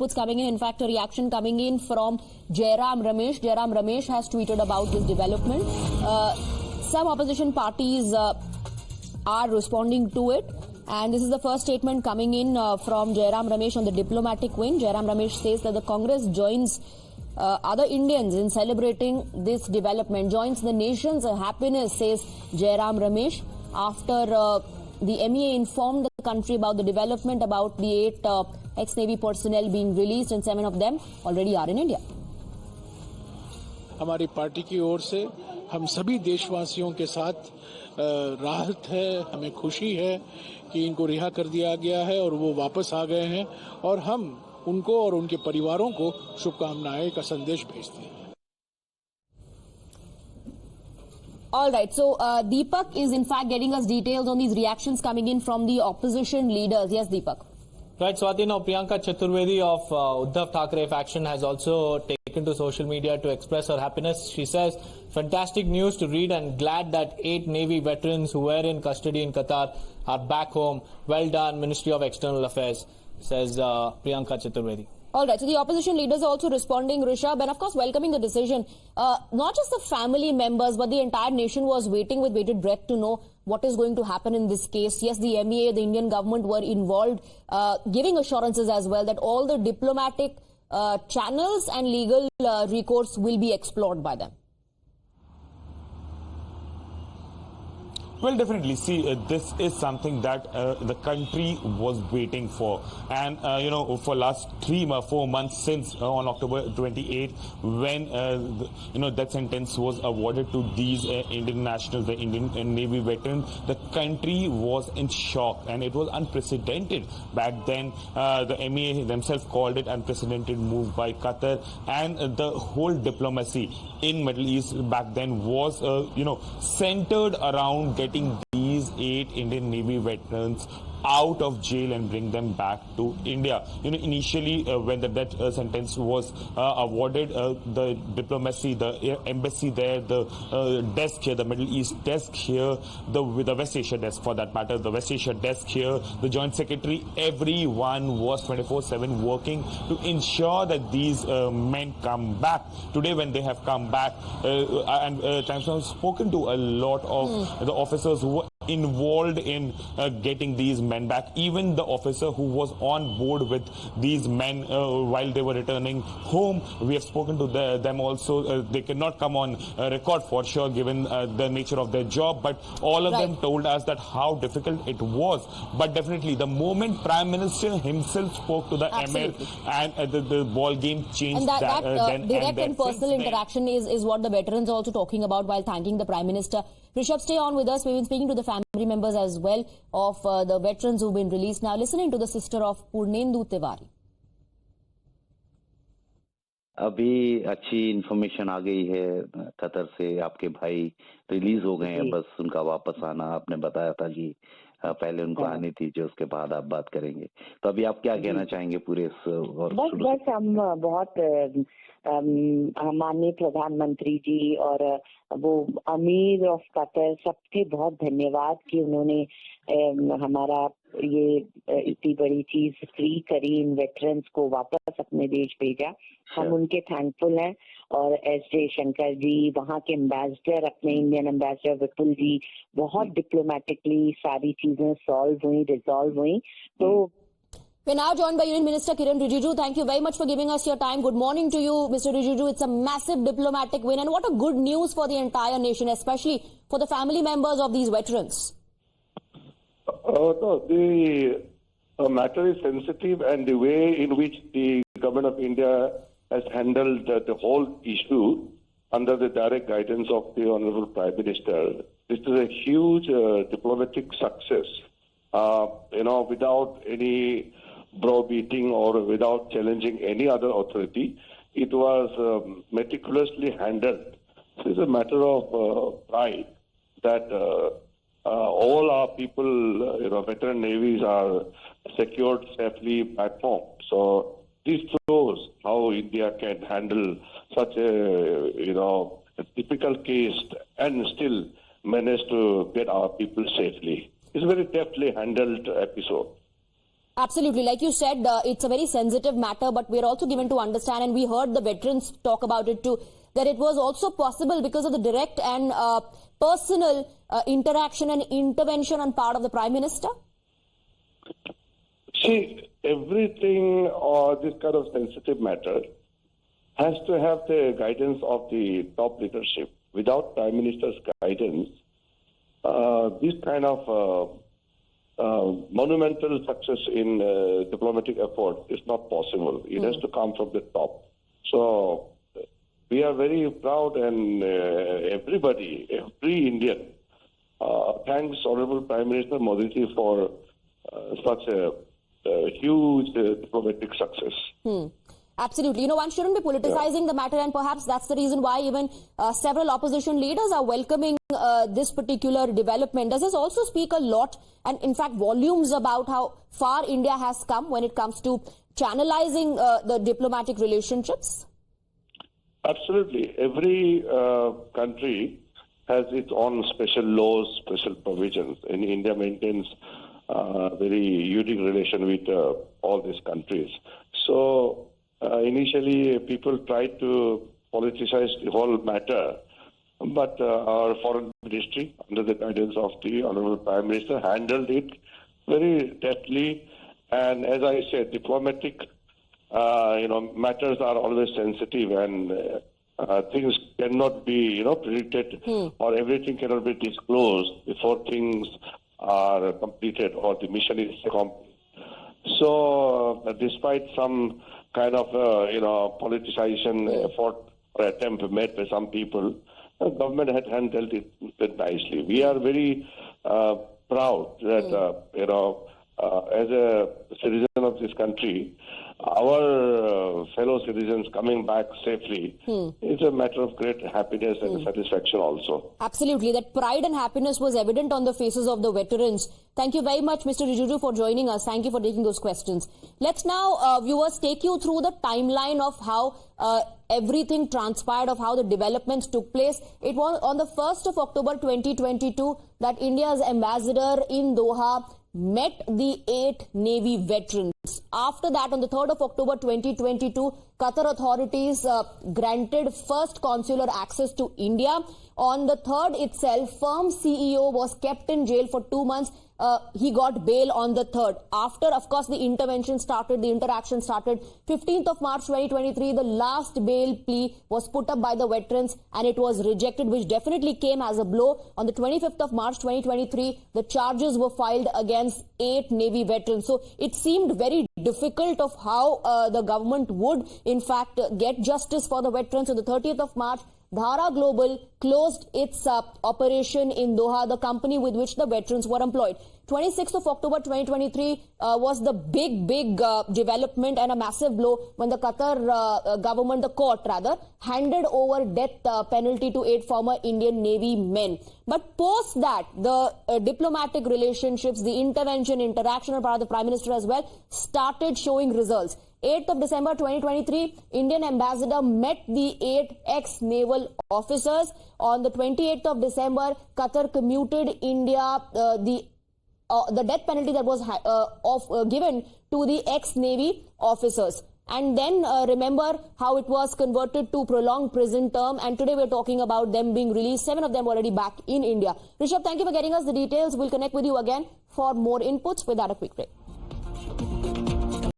What's coming in fact, a reaction coming in from Jairam Ramesh. Jairam Ramesh has tweeted about this development. Some opposition parties are responding to it. And this is the first statement coming in from Jairam Ramesh on the diplomatic wing. Jairam Ramesh says that the Congress joins other Indians in celebrating this development, joins the nation's happiness, says Jairam Ramesh, after the MEA informed the country about the development about the 8 ex-Navy personnel being released and 7 of them already are in India. हमारी party की ओर से हम सभी देशवासियों के साथ राहत है, हमें खुशी है कि इनको रिहा कर दिया गया है और वो वापस आ गए हैं और हम उनको और उनके परिवारों को शुभकामनाएं का संदेश भेजते हैं. All right, so Deepak is in fact getting us details on these reactions coming in from the opposition leaders. Yes, Deepak. Right, Swati, now Priyanka Chaturvedi of Uddhav Thackeray faction has also taken to social media to express her happiness. She says, fantastic news to read and glad that 8 Navy veterans who were in custody in Qatar are back home. Well done, Ministry of External Affairs, says Priyanka Chaturvedi. All right, so the opposition leaders are also responding, Rishabh, and of course welcoming the decision. Not just the family members, but the entire nation was waiting with bated breath to know what is going to happen in this case. Yes, the MEA, the Indian government were involved, giving assurances as well that all the diplomatic channels and legal recourse will be explored by them. Well, definitely. See, this is something that the country was waiting for. And, for last 3-4 months since on October 28th, when, death sentence was awarded to these Indian nationals, the Indian Navy veterans, the country was in shock. And it was unprecedented. Back then, the MEA themselves called it unprecedented move by Qatar. And the whole diplomacy in Middle East back then was, centered around getting these 8 Indian Navy veterans out of jail and bring them back to India. Initially when the death sentence was awarded, the diplomacy, the embassy there, the desk here, the Middle East desk here, the West Asia desk for that matter, the West Asia desk here, the Joint Secretary, everyone was 24/7 working to ensure that these men come back. Today when they have come back, and Times have spoken to a lot of the officers who were involved in getting these men back. Even the officer who was on board with these men while they were returning home, we have spoken to them also. They cannot come on record for sure given the nature of their job, but all of them told us that how difficult it was. But definitely the moment Prime Minister himself spoke to the Emir, and the ball game changed. And that direct and personal interaction is what the veterans are also talking about while thanking the Prime Minister. Rishabh, stay on with us. We've been speaking to the family members as well of the veterans who've been released. Now listening to the sister of Purnendu Tiwari. अभी अच्छी information आ गई है Qatar से, आपके भाई release हो गए हैं, बस उनका वापस आना। आपने बताया था कि पहले उनको आनी थी, जो उसके बाद आप बात करेंगे। तो अभी आप क्या कहना चाहेंगे पूरे इस? बस हम बहुत माननीय प्रधानमंत्री जी और वो अमीर ऑफ कतर, सबके बहुत धन्यवाद कि उन्होंने हमारा ये इतनी बड़ी चीज फ्री करी, इन वेटरन्स को वापस अपने देश भेजा। हम उनके थैंकफुल हैं। और एस जयशंकर जी, वहाँ के एम्बेसडर, अपने इंडियन एम्बेसडर विपुल जी, बहुत डिप्लोमेटिकली सारी चीजें सॉल्व हुई, रिजॉल्व हुई। तो We're now joined by Union Minister Kiren Rijiju. Thank you very much for giving us your time. Good morning to you, Mr. Rijiju. It's a massive diplomatic win, and what a good news for the entire nation, especially for the family members of these veterans. No, the matter is sensitive, and the way in which the government of India has handled the whole issue under the direct guidance of the Honorable Prime Minister, this is a huge diplomatic success. Without any browbeating or without challenging any other authority, it was meticulously handled. This is a matter of pride that all our people, veteran navies are secured safely back home. So this shows how India can handle such a difficult case and still manage to get our people safely. It's a very deftly handled episode. Absolutely. Like you said, it's a very sensitive matter, but we're also given to understand, and we heard the veterans talk about it too, that it was also possible because of the direct and personal interaction and intervention on part of the Prime Minister? See, everything or this kind of sensitive matter has to have the guidance of the top leadership. Without Prime Minister's guidance, this kind of monumental success in diplomatic effort is not possible. It has to come from the top. So we are very proud, and everybody, every Indian, thanks Honorable Prime Minister Modi ji for such a huge diplomatic success. Absolutely. You know, one shouldn't be politicizing the matter, and perhaps that's the reason why even several opposition leaders are welcoming this particular development. Does this also speak a lot, and in fact volumes, about how far India has come when it comes to channelizing the diplomatic relationships? Absolutely. Every country has its own special laws, special provisions, and India maintains very unique relation with all these countries. So initially people tried to politicize the whole matter, but our foreign ministry, under the guidance of the Honorable Prime Minister, handled it very deftly. And as I said, diplomatic matters are always sensitive, and things cannot be predicted, or everything cannot be disclosed before things are completed or the mission is complete. So despite some kind of politicization effort or attempt made by some people, the government had handled it nicely. We are very proud that as a citizen of this country, our fellow citizens coming back safely is a matter of great happiness and satisfaction also. Absolutely. That pride and happiness was evident on the faces of the veterans. Thank you very much, Mr. Rijiju, for joining us. Thank you for taking those questions. Let's now, viewers, take you through the timeline of how everything transpired, of how the developments took place. It was on the 1st of October 2022 that India's ambassador in Doha met the 8 Navy veterans. After that, on the 3rd of October 2022, Qatar authorities granted first consular access to India. On the 3rd itself, firm CEO was kept in jail for 2 months. He got bail on the 3rd. After, of course, the intervention started, the interaction started. 15th of March 2023, the last bail plea was put up by the veterans and it was rejected, which definitely came as a blow. On the 25th of March 2023, the charges were filed against 8 Navy veterans. So it seemed very difficult of how the government would, in fact, get justice for the veterans. On the 30th of March, Dhara Global closed its operation in Doha, the company with which the veterans were employed. 26th of October 2023 was the big development and a massive blow when the Qatar government, the court rather, handed over death penalty to 8 former Indian Navy men. But post that, the diplomatic relationships, the intervention, interaction on part of the Prime Minister as well, started showing results. 8th of December 2023, Indian ambassador met the 8 ex-naval officers. On the 28th of December, Qatar commuted India the death penalty that was given to the ex-Navy officers. And then remember how it was converted to prolonged prison term, and today we're talking about them being released. 7 of them already back in India. Rishabh, thank you for getting us the details. We'll connect with you again for more inputs without a quick break.